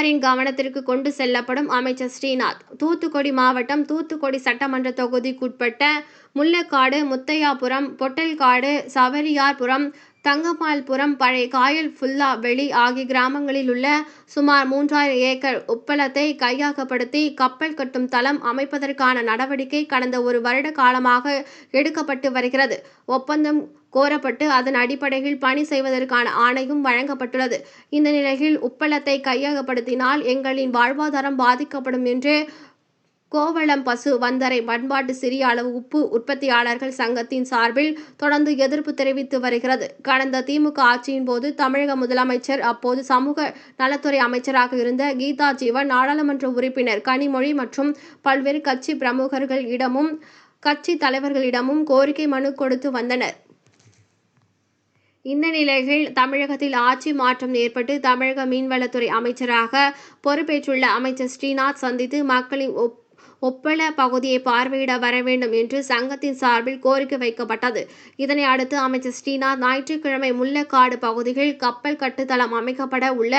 முதல்வரின் கவனத்திற்கு கொண்டு செல்லப்படும். அமைச்சர் ஸ்ரீநாத். தூத்துக்குடி மாவட்டம் தூத்துக்குடி சட்டமன்ற தொகுதிக்குட்பட்ட முள்ளக்காடு, முத்தையாபுரம், பொட்டல்காடு, சவரியார்புரம், தங்கம்மாள்புரம், பழைய காயல் ஃபுல்லா வெளி ஆகிய கிராமங்களில் உள்ள சுமார் 3000 ஏக்கர் உப்பளத்தை கையகப்படுத்தி கப்பல் கட்டும் தளம் அமைப்பதற்கான நடவடிக்கை கடந்த ஒரு வருட காலமாக எடுக்கப்பட்டு வருகிறது. ஒப்பந்தம் கோரப்பட்டு அதன் அடிப்படையில் பணி செய்வதற்கான ஆணையும் வழங்கப்பட்டுள்ளது. இந்த நிலையில் உப்பளத்தை கையகப்படுத்தினால் எங்களின் வாழ்வாதாரம் பாதிக்கப்படும் என்று கோவளம் பசு வந்தரை பண்பாட்டு சிறிய அளவு உப்பு உற்பத்தியாளர்கள் சங்கத்தின் சார்பில் தொடர்ந்து எதிர்ப்பு தெரிவித்து வருகிறது. கடந்த திமுக ஆட்சியின் போது தமிழக முதலமைச்சர், அப்போது சமூக நலத்துறை அமைச்சராக இருந்த கீதா ஜீவன், நாடாளுமன்ற உறுப்பினர் கனிமொழி மற்றும் பல்வேறு கட்சி பிரமுகர்களிடமும் கட்சி தலைவர்களிடமும் கோரிக்கை மனு கொடுத்து வந்தனர். இந்த நிலையில் தமிழகத்தில் ஆட்சி மாற்றம் ஏற்பட்டு தமிழக மீன்வளத்துறை அமைச்சராக பொறுப்பேற்றுள்ள அமைச்சர் ஸ்ரீநாத் சந்தித்து மக்களின் ஒப்பள பகுதியை பார்வையிட வர வேண்டும் என்று சங்கத்தின் சார்பில் கோரிக்கை வைக்கப்பட்டது. இதனை அடுத்து அமைச்சர் ஸ்ரீநாத் ஞாயிற்றுக்கிழமை முள்ளக்காடு பகுதியில் கப்பல் கட்டுத்தளம் அமைக்கப்பட உள்ள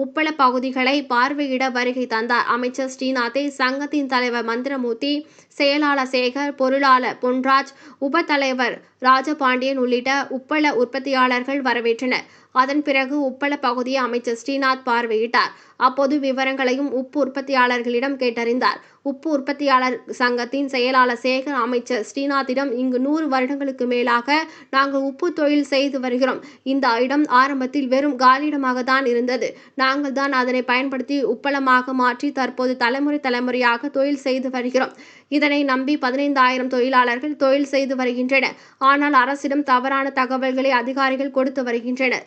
உப்பள பகுதிகளை பார்வையிட வருகை தந்தார். அமைச்சர் ஸ்ரீநாத்தை சங்கத்தின் தலைவர் மந்திரமூர்த்தி, செயலாளர் சேகர், பொருளாளர் பொன்ராஜ், உப தலைவர் ராஜபாண்டியன் உள்ளிட்ட உப்பள உற்பத்தியாளர்கள் வரவேற்றனர். அதன் பிறகு உப்பள பகுதியை அமைச்சர் ஸ்ரீநாத் பார்வையிட்டார். அப்போது விவரங்களையும் உப்பு உற்பத்தியாளர்களிடம் கேட்டறிந்தார். உப்பு உற்பத்தியாளர் சங்கத்தின் செயலாளர் சேகர் அமைச்சர் ஸ்ரீநாத்திடம், இங்கு 100 வருடங்களுக்கு மேலாக நாங்கள் உப்பு தொழில் செய்து வருகிறோம். இந்த இடம் ஆரம்பத்தில் வெறும் காலியிடமாக தான் இருந்தது. நாங்கள் தான் அதனை பயன்படுத்தி உப்பளமாக மாற்றி தற்போது தலைமுறையாக தொழில் செய்து வருகிறோம். இதனை நம்பி 15,000 தொழிலாளர்கள் தொழில் செய்து வருகின்றனர். ஆனால் அரசிடம் தவறான தகவல்களை அதிகாரிகள் கொடுத்து வருகின்றனர்.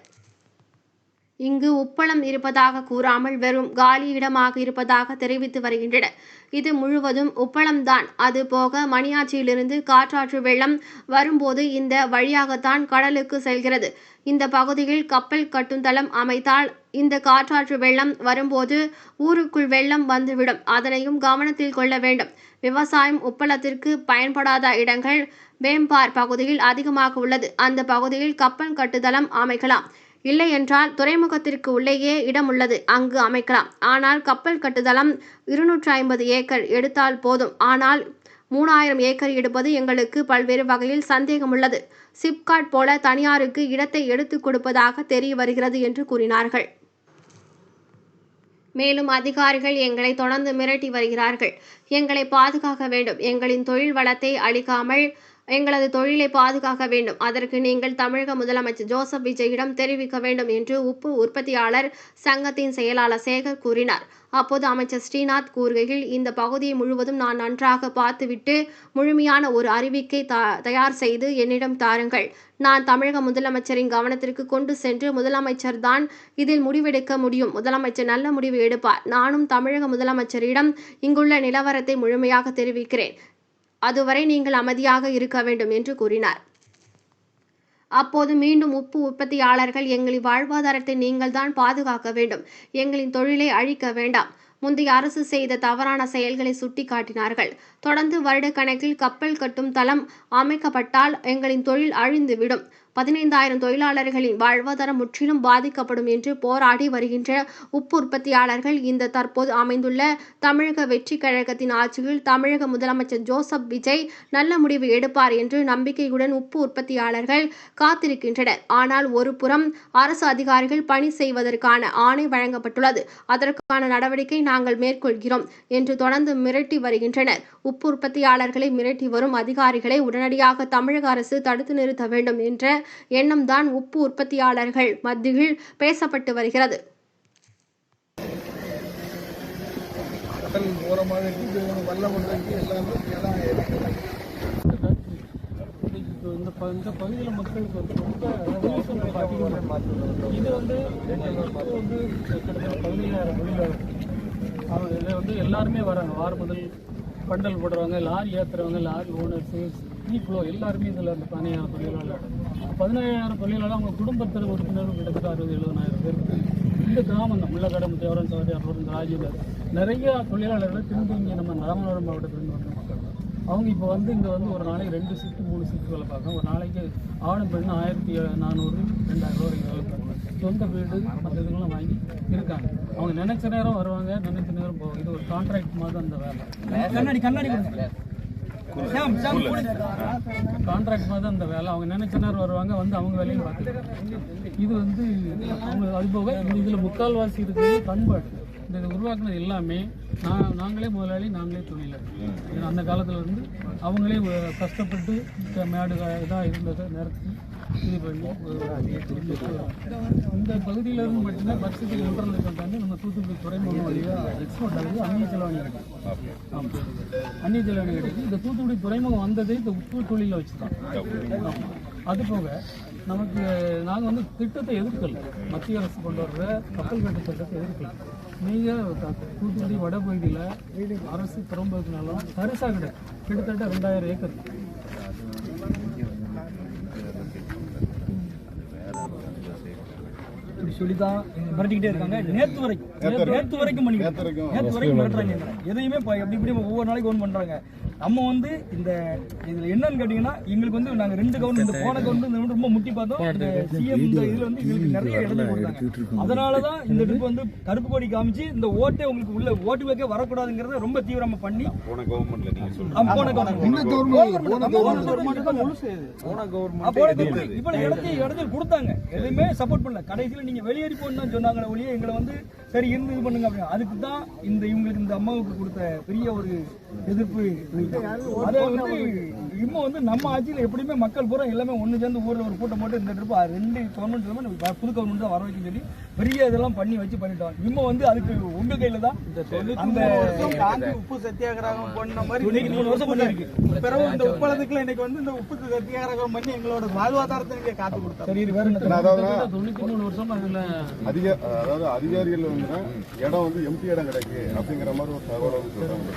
இங்கு உப்பளம் இருப்பதாக கூறாமல் வெறும் காலி இடமாக இருப்பதாக தெரிவித்து வருகின்றனர். இது முழுவதும் உப்பளம்தான். அது போக மணியாச்சியிலிருந்து காற்றாற்று வெள்ளம் வரும்போது இந்த வழியாகத்தான் கடலுக்கு செல்கிறது. இந்த பகுதியில் கப்பல் கட்டும் தளம் அமைத்தால் இந்த காற்றாற்று வெள்ளம் வரும்போது ஊருக்குள் வெள்ளம் வந்துவிடும். அதனையும் கவனத்தில் கொள்ள வேண்டும். விவசாயம் உப்பளத்திற்கு பயன்படாத இடங்கள் வேம்பார் பகுதியில் அதிகமாக உள்ளது. அந்த பகுதியில் கப்பல் கட்டுதளம் அமைக்கலாம். இல்லை என்றால் துறைமுகத்திற்கு உள்ளேயே இடம் உள்ளது, அங்கு அமைக்கலாம். ஆனால் கப்பல் கட்டுதளம் 250 ஏக்கர் எடுத்தால் போதும். ஆனால் 3000 ஏக்கர் எடுப்பது எங்களுக்கு பல்வேறு வகையில் சந்தேகம் உள்ளது. சிப்காட் போல தனியாருக்கு இடத்தை எடுத்துக் கொடுப்பதாக தெரிய வருகிறது என்று கூறினார்கள். மேலும் அதிகாரிகள் எங்களை தொடர்ந்து மிரட்டி வருகிறார்கள். எங்களை பாதுகாக்க வேண்டும். எங்களின் தொழில் வளத்தை அளிக்காமல் எங்களது தொழிலை பாதுகாக்க வேண்டும். அதற்கு நீங்கள் தமிழக முதலமைச்சர் ஜோசப் விஜயிடம் தெரிவிக்க வேண்டும் என்று உப்பு உற்பத்தியாளர் சங்கத்தின் செயலாளர் சேகர் கூறினார். அப்போது அமைச்சர் ஸ்ரீநாத் கூறுகையில், இந்த பகுதியை முழுவதும் நான் நன்றாக பார்த்துவிட்டு முழுமையான ஒரு அறிவிக்கை தயார் செய்து என்னிடம் தாருங்கள். நான் தமிழக முதலமைச்சரின் கவனத்திற்கு கொண்டு சென்று முதலமைச்சர் தான் இதில் முடிவெடுக்க முடியும். முதலமைச்சர் நல்ல முடிவு எடுப்பார். நானும் தமிழக முதலமைச்சரிடம் இங்குள்ள நிலவரத்தை முழுமையாக தெரிவிக்கிறேன். அதுவரை நீங்கள் அமைதியாக இருக்க வேண்டும் என்று கூறினார். அப்போது மீண்டும் உப்பு உற்பத்தியாளர்கள், எங்களின் வாழ்வாதாரத்தை நீங்கள் தான் பாதுகாக்க வேண்டும். எங்களின் தொழிலை அழிக்க வேண்டாம். முந்தைய அரசு செய்த தவறான செயல்களை சுட்டிக்காட்டினார்கள். தொடர்ந்து வருடக்கணக்கில் கப்பல் கட்டும் தளம் அமைக்கப்பட்டால் எங்களின் தொழில் அழிந்துவிடும். 15,000 தொழிலாளர்களின் வாழ்வாதாரம் முற்றிலும் பாதிக்கப்படும் என்று போராடி வருகின்ற உப்பு உற்பத்தியாளர்கள் இந்த தற்போது அமைந்துள்ள தமிழக வெற்றி கழகத்தின் ஆட்சியில் தமிழக முதலமைச்சர் ஜோசப் விஜய் நல்ல முடிவு எடுப்பார் என்று நம்பிக்கையுடன் உப்பு உற்பத்தியாளர்கள் காத்திருக்கின்றனர். ஆனால் ஒரு புறம் அரசு அதிகாரிகள் பணி செய்வதற்கான ஆணை வழங்கப்பட்டுள்ளது. அதற்கான நடவடிக்கை நாங்கள் மேற்கொள்கிறோம் என்று தொடர்ந்து மிரட்டி வருகின்றனர். உப்பு உற்பத்தியாளர்களை மிரட்டி வரும் அதிகாரிகளை உடனடியாக தமிழக அரசு தடுத்து நிறுத்த வேண்டும் என்ற எண்ணம் தான் உப்பு உற்பத்தியாளர்கள் மத்தியில் பேசப்பட்டு வருகிறது. இந்த பகுதியில் மக்களுக்கு ரொம்ப இது கிட்டத்தட்ட 17,000 இதில் எல்லாருமே வராங்க. வாரம் முதல் பண்டல் போடுறவங்க, லாரி ஏற்றுறவங்க, லாரி ஓனர்ஸு, ஈஃப்ளோ எல்லாருமே இதில் அந்த 15,000 தொழிலாளர் 17,000 தொழிலாளர் அவங்க குடும்பத்தில் உறுப்பினர்கள் கிட்டத்தட்ட 60,000-70,000 பேருக்கு இந்த கிராமம் தான் முள்ளக்காடு, முத்தையாபுரம், சவரியார்புரம், ராஜீவர் நிறைய தொழிலாளர்கள் திரும்பி இங்கே நம்ம ராமநாதபுரம் மாவட்டத்திலிருந்து வந்த மக்கள். அவங்க இப்போ இங்கே ஒரு நாளைக்கு 2 ஷிஃப்ட் 3 ஷிஃப்ட் வேலை பார்க்குறோம். ஒரு நாளைக்கு ஆணும் பெண்ணும் 1,400 2,000 ரூபா வரைக்கும் வேலை பார்க்குறாங்க. சொந்த வீடு மற்ற இதுக்கெல்லாம் வாங்கி இருக்காங்க. அவங்க நினைச்ச நேரம் வருவாங்க, நினைச்ச நேரம் போவாங்க. இது ஒரு கான்ட்ராக்ட் மாதிரி அந்த வேலை. கான்ட்ராக்ட் மாதிரி அந்த வேலை. அவங்க நினைச்ச நேரம் வருவாங்க, வந்து அவங்க வேலையும் பார்த்துருக்காங்க. இது வந்து அவங்க அது போக இதில் முக்கால்வாசி இருக்கிறது பண்பாடு. இந்த உருவாக்குனது எல்லாமே நாங்களே முதலாளி, நாங்களே தொழிலர். அந்த காலத்தில் இருந்து அவங்களே கஷ்டப்பட்டு மேடு இதாக இருந்ததை நிறுத்தி இது பண்ணி இந்த பகுதியிலிருந்து மட்டும்தான் வருஷத்துக்கு 1.5 லட்சம் டன் நம்ம தூத்துக்குடி துறைமுகம் வழியாக எக்ஸ்போர்ட் ஆகுது. அந்நிய செலவாணி கிடைக்கும். ஆமாம், அந்நிய செலவாணி கிடைக்கும். இந்த தூத்துக்குடி துறைமுகம் வந்ததே இந்த உப்பு தொழிலை வச்சு தான். அது போக நமக்கு நாங்கள் வந்து திட்டத்தை எதிர்க்கல, மத்திய அரசு கொண்டு வர்ற கப்பல் கட்டு திட்டத்தை எதிர்க்கல. நீங்கள் தூத்துக்குடி வடபகுதியில் அரசு புறம்போக்குனாலும் தரிசாக கிடையாது. கிட்டத்தட்ட 2000 ஏக்கர். இப்படி சொல்லிதான் மிரட்டிக்கிட்டே இருக்காங்க. நேற்று வரைக்கும் மிரட்டுறாங்க. எதையுமே எப்படி ஒவ்வொரு நாளைக்கு ஒன்று பண்றாங்க. நம்ம வந்து இந்த இதுல என்னன்னு கேட்டீங்கன்னா, எங்களுக்கு வந்து நாங்க 2 கவுண்ட் இந்த போன கவுண்ட் ரொம்ப முட்டி பார்த்தோம். இந்த சிஎம் இந்த இதுல வந்து எங்களுக்கு நிறைய இடத்துல கொடுத்தாங்க. அதனாலதான் இந்த ட்ரிப் வந்து கருப்பு கொடி காமிச்சு இந்த ஓட்டே உங்களுக்கு உள்ள ஓட்டு வைக்க வரக்கூடாதுங்கிறத ரொம்ப தீவிரமா பண்ணி போன கவர்மெண்ட்ல நீங்க சொல்லுங்க. போன கவர்மெண்ட் இப்ப இடத்துல கொடுத்தாங்க, எதுவுமே சப்போர்ட் பண்ணல. கடைசியில நீங்க வெளியேறி போன்னு சொன்னாங்க ஒழிய எங்களை வந்து சரி இருந்து இது பண்ணுங்க அப்படின்னு. அதுக்கு தான் இந்த இவங்களுக்கு இந்த அம்மாவுக்கு கொடுத்த பெரிய ஒரு எதிர்ப்பு. அதை வந்து இன்னும் வந்து நம்ம ஆட்சியில் எப்படியுமே மக்கள் பூரா எல்லாமே ஒன்று சேர்ந்து ஊரில் ஒரு கூட்டம் போட்டு இந்த ட்ரிப் 2 கவர்மெண்ட் புது கவர்மெண்ட் தான் வர வைக்க சொல்லி பெரிய இதெல்லாம் பண்ணிட்டோம். இன்னும் வந்து அதுக்கு உங்க கையில தான் அந்த உப்பு சத்தியாகிரகம் பண்ண மாதிரி 3 வருஷம் பண்ணிருக்கு. பிறகு இந்த உப்பளத்துக்குள்ள இன்னைக்கு வந்து இந்த உப்பு சத்தியாகிரகம் பண்ணி எங்களோட வாழ்வாதாரத்தை நீங்க காத்து கொடுத்தா. சரி, வேற 93 வருஷம் அதுல அதாவது அதிகாரிகள் வந்து இடம் வந்து எம்டி இடம் கிடைக்கு அப்படிங்கிற மாதிரி ஒரு தகவல் சொல்றாங்க.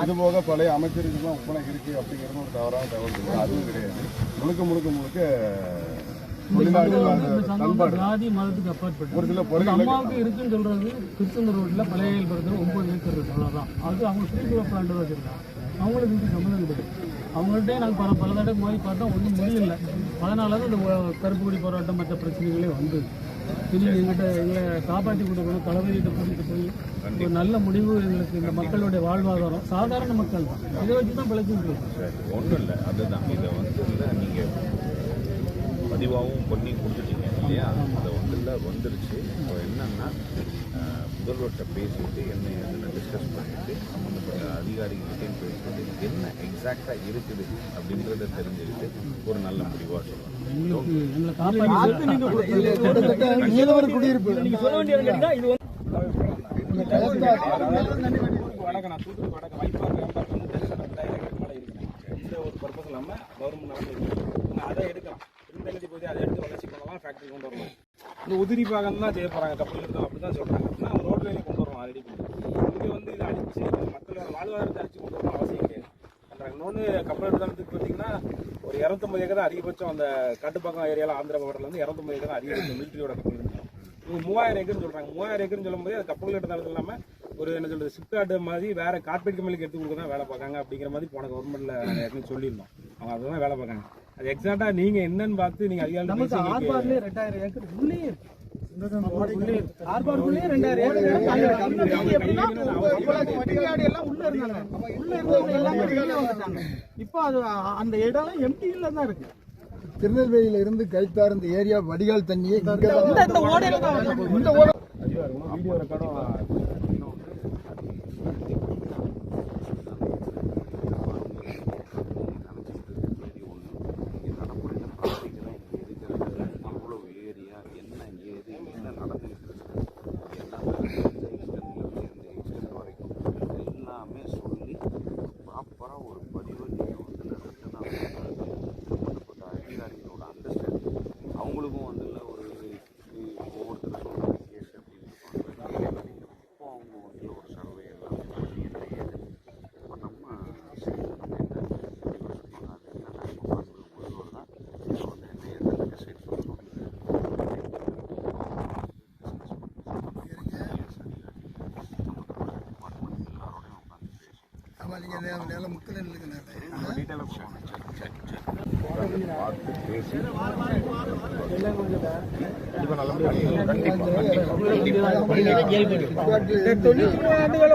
இது போக பழைய அமைச்சர்களுக்குலாம் ஒப்பனை இருக்கு அப்படிங்கிறது ஒரு தவறான தகவல் இருக்கு. அதுவும் கிடையாது. முழுக்க ஜாதி மதத்துக்கு அப்பாற்பட்டு ஒரு சில அம்மாவுக்கு இருக்குன்னு சொல்றது திருச்செந்தூர் ரோட்ல பழைய படத்துல 9 ஏக்கர் இருக்கு. அவ்வளவுதான். அது அவங்க சுற்றுலா பிளான் வச்சிருக்காங்க. அவங்களுக்கு இது சம்மந்தம் கிடையாது. அவங்கள்ட்டே நாங்கள் பல தடவை மாதிரி பார்த்தா ஒன்றும் முடியல. அதனால தான் இந்த கருப்பு கொடி போராட்டம் மற்ற பிரச்சனைகளே வந்து எங்கிட்ட எங்களை காப்பாற்றி கொடுக்கணும். தளபதியிட்ட கூட்டிகிட்டு போய் ஒரு நல்ல முடிவு எங்களுக்கு இந்த மக்களுடைய வாழ்வாதாரம் சாதாரண மக்கள் தான் இதை வச்சு தான் பிழைச்சிட்டு இருக்கோம். ஒன்றும் இல்லை, அதுதான் இதை வந்து நீங்கள் பதிவாகவும் பண்ணி கொடுத்துட்டீங்க இல்லையா? அதை வந்துருச்சு. இப்போ என்னன்னா முதல்வர்கிட்ட பேசிட்டு என்ன எதுன்னு டிஸ்கஸ் பண்ணிட்டு சம்மந்தப்பட்ட அதிகாரிகள்கிட்டையும் பேசிட்டு என்ன எக்ஸாக்டாக இருக்குது அப்படின்றத தெரிஞ்சுக்கிட்டு ஒரு நல்ல முடிவாக சொல்லலாம். ஒரு பர்பஸ் இல்லாமல் கவர்மெண்ட் அதை எடுக்கலாம். திருநெல்வேலி பகுதி அதை எடுத்து வளர்ச்சி பண்ணலாம், ஃபேக்ட்ரி கொண்டு வரலாம். இந்த உதிரி பாகம் தான் செய்ய போகிறாங்க, கப்பல் எடுத்தோம் அப்படி தான் சொல்கிறாங்க. ஆனால் ரோட் வேலையை கொண்டு வரலாம் ரெடி பண்ணி. இங்கே வந்து இதை அழிச்சு மக்களோட வாழ்வாதாரத்தை அழிச்சு கொண்டு வரணும் அவசியம் கிடையாது பண்ணுறாங்க. இன்னொன்று கப்பல் எடுத்தாலத்துக்கு பார்த்தீங்கன்னா ஒரு 250 ஏக்கர் தான் அதிகபட்சம். அந்த காட்டுப்பாக்கம் ஏரியாவில் ஆந்திரா பக்கத்தில் வந்து 250 ஏக்கர் தான் அதிகபட்சம் மிலிட்டரியோட கப்பல் எடுத்தோம். இவங்க 3000 ஏக்கர்னு சொல்கிறாங்க. 3000 ஏக்கர்னு சொல்லும்போது அது கப்பல் எடுத்தாலும் இல்லாமல் ஒரு என்ன சொல்கிறது சிப்கார்டு மாதிரி வேறு கார்பரேட் கம்பெனிக்கு எடுத்து கொடுக்க தான் வேலை பார்க்காங்க அப்படிங்கிற மாதிரி போன கவர்மெண்ட்டில் ஏற்கனவே சொல்லியிருந்தோம். அவங்க அதை தான் வேலை பார்க்காங்க. அது எக்ஸாக்டாக நீங்கள் என்னன்னு பார்த்து நீங்கள் அதிகாரி 2000 ஏக்கர் உள்ளே இப்போ அது அந்த இடம் எம்டில தான் இருக்கு. திருநெல்வேலியில இருந்து கைத்தார் இந்த ஏரியா வடிகால் தண்ணியே ஆமா நீங்க நேரம் முக்கிய நிலைக்கு பார்த்து பேசி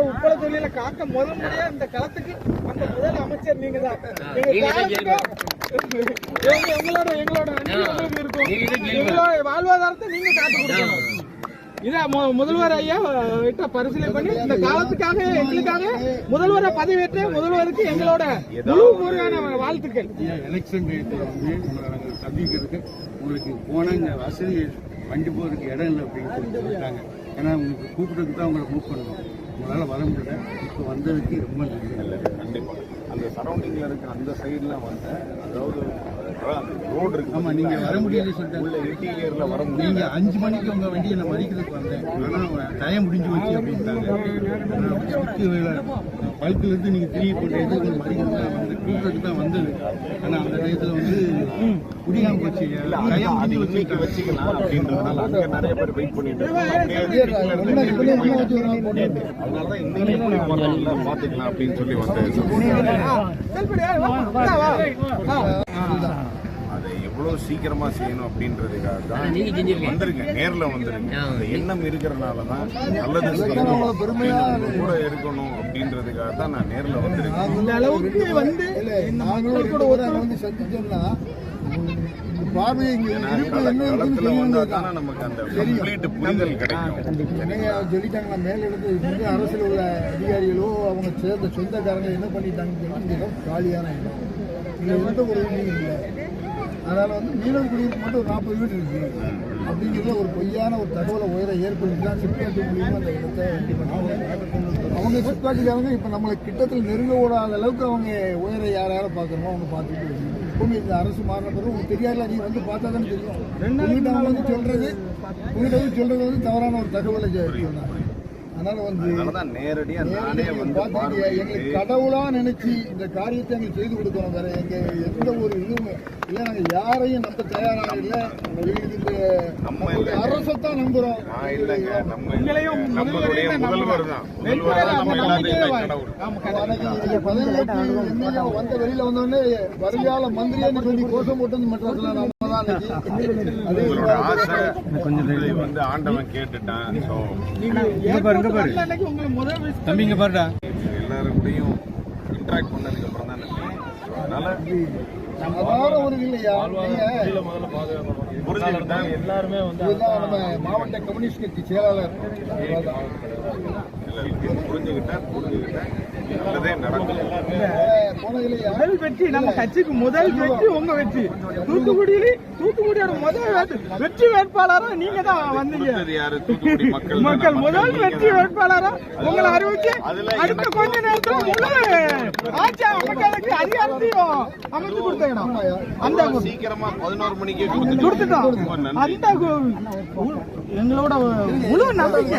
உப்பள தொழில காக்க முதல் முறையா இந்த களத்துக்கு அந்த முதல் அமைச்சர் நீங்க தான். எங்களோட இருக்கும் வாழ்வாதாரத்தை நீங்க காத்து கொடுக்கணும். இதை முதல்வர் ஐயா விட்ட பரிசீலனை பண்ணி இந்த காலத்துக்காக எங்களுக்காக முதல்வரை பதவியேற்ற முதல்வருக்கு எங்களோட முழுமையான வாழ்த்துக்கள். எலெக்ஷன் டேட்டில் வந்து உங்களை நாங்கள் சந்திக்கிறதுக்கு உங்களுக்கு போனால் இந்த வசதி வண்டி போகிறதுக்கு இடம் இல்லை அப்படின்னு சொல்லிட்டாங்க. ஏன்னா உங்களுக்கு கூப்பிட்டதுக்கு தான் உங்களை மூவ் பண்ணணும். உங்களால் வர முடியல. இப்போ வந்ததுக்கு ரொம்ப நல்லது. கண்டிப்பாக அந்த சரௌண்டிங்கில் இருக்கிற அந்த சைட்லாம் வந்து அதாவது ரோடு இருக்கு. ஆமாம் நீங்கள் வர முடியல சொல்லிட்டு உள்ள இன்டீரியரில் வர முடியும். நீங்கள் 5 மணிக்கு உங்கள் வண்டியை நான் மறிக்கிறதுக்கு வந்தேன். ஆனால் டைம் முடிஞ்சு வச்சு அப்படின்ட்டாங்க. பல்கிலேருந்து நீங்கள் திரும்பி போட்ட இது உங்கள் மறிக்கிறது வந்து கூப்பிட்டு தான் வந்தது. ஆனால் அந்த டயத்தில் வந்து குடியாமல் போச்சு. டைம் அது இன்னைக்கு வச்சுக்கலாம் அப்படின்றதுனால அங்கே நிறைய பேர் வெயிட் பண்ணிட்டு அதனால தான் இன்னைக்கு வரல பார்த்துக்கலாம் அப்படின்னு சொல்லி வந்தேன். அதை எவ்வளவு சீக்கிரமா செய்யணும் அப்படின்றதுக்காக தான் வந்திருக்கேன். நேர்ல வந்திருக்கேன். அந்த எண்ணம் இருக்கிறதுனால தான் நல்லது செய்யணும் கூட இருக்கணும் அப்படின்றதுக்காக தான் நான் நேர்ல வந்திருக்கேன். இந்த அளவுக்கு வந்து நாங்களும் வந்து சந்திச்சோம்னா பார்வையை களத்துல வந்தா தானே நமக்கு அந்த கம்ப்ளீட் புரிதல் கிடைக்கும். சொல்லிட்டாங்களா மேலிடத்து அரசில் உள்ள அதிகாரிகளோ அவங்க சேர்ந்த சொந்தக்காரங்க என்ன பண்ணிட்டாங்கன்னு சொன்னா இந்த இடம் காலியான இடம், இதில் எந்த ஒரு வீடும் இல்லை. அதனால வந்து மீனவ குடியிருப்பு மட்டும் ஒரு 40 வீடு இருக்கு அப்படிங்கிறத ஒரு பொய்யான ஒரு தகவலை உயர ஏற்படுத்தி தான் சிப்காட்டு மூலியமாக அந்த இடத்தை அவங்க சிப்காட்டுக்காரங்க இப்போ நம்மளை கிட்டத்தில் நெருங்க விடாத அளவுக்கு அவங்க உயர யாரை பார்க்கணுமோ அவங்க பார்த்துட்டு எப்பவுமே இந்த அரசு மாறின பிறகு உங்களுக்கு தெரியாதுல, நீ வந்து பார்த்தா தானே தெரியும். உங்ககிட்ட அவங்க வந்து சொல்றது வந்து தவறான ஒரு தகவலை சொன்னாங்க. அதனால வந்து நேரடியா நானே வந்து எங்களுக்கு கடவுளா நினைச்சு இந்த காரியத்தை எங்களுக்கு செய்து கொடுக்கணும். வேற எங்க எந்த ஒரு இதுவும் இல்லை. நாங்க யாரையும் நம்ப தயாராக இல்லை. இந்த அரசத்தான் நம்புறோம். வந்த வெளியில வந்தோடனே வருங்கால மந்திரியான்னு சொல்லி கோஷம் போட்டு மெட்ராஸ்ல நம்ம தான் வந்து ஆண்டவன் கேட்டுட்டான். தம்பிங்க பாருடா எல்லாரும் கூடயும் இன்டராக்ட் பண்ணதுக்கு அப்புறம் தான் அதனால ஒரு இல்லையா எல்லாருமே வந்து நம்ம மாவட்ட கம்யூனிஸ்ட் கட்சி செயலாளர் புரிஞ்சுக்கிட்டேன் நல்லதே நடக்கும். முதல் வெற்றி நம்ம கட்சிக்கு முதல் வெற்றி உங்க வெற்றி. தூத்துக்குடியோட முதல் வெற்றி வேட்பாளரா நீங்க தான் வந்தீங்க. மக்கள் முதல் வெற்றி வேட்பாளரா உங்களை அறிவிச்சு அடுத்த கொஞ்ச நேரத்தில் முழு ஆட்சி அமைக்கிறதுக்கு அதிகாரத்தையும் அமைச்சு கொடுத்தோம். அந்த சீக்கிரமா 11 மணிக்கு கொடுத்துட்டோம். அந்த எங்களோட முழு நம்பிக்கை